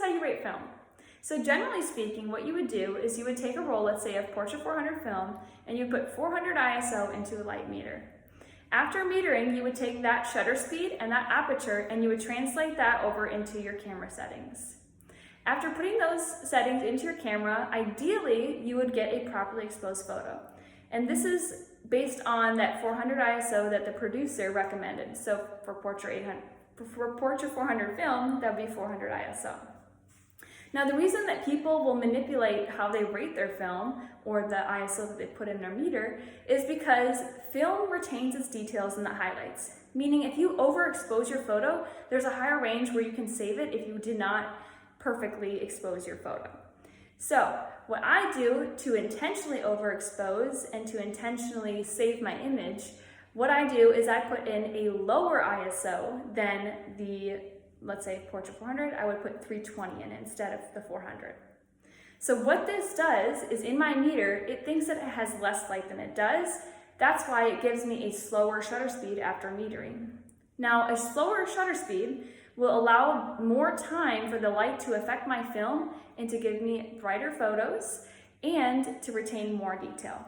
how you rate film. So generally speaking, what you would do is you would take a roll, let's say of Portra 400 film, and you put 400 ISO into a light meter. After metering, you would take that shutter speed and that aperture and you would translate that over into your camera settings. After putting those settings into your camera, ideally you would get a properly exposed photo. And this is based on that 400 ISO that the producer recommended. So for Portra 400 film, that would be 400 ISO. Now the reason that people will manipulate how they rate their film or the ISO that they put in their meter is because film retains its details in the highlights. Meaning if you overexpose your photo, there's a higher range where you can save it if you did not perfectly expose your photo. So what I do to intentionally overexpose and to intentionally save my image, what I do is I put in a lower ISO than the, let's say Portra 400, I would put 320 in instead of the 400. So what this does is in my meter, it thinks that it has less light than it does. That's why it gives me a slower shutter speed after metering. Now, a slower shutter speed will allow more time for the light to affect my film and to give me brighter photos and to retain more detail.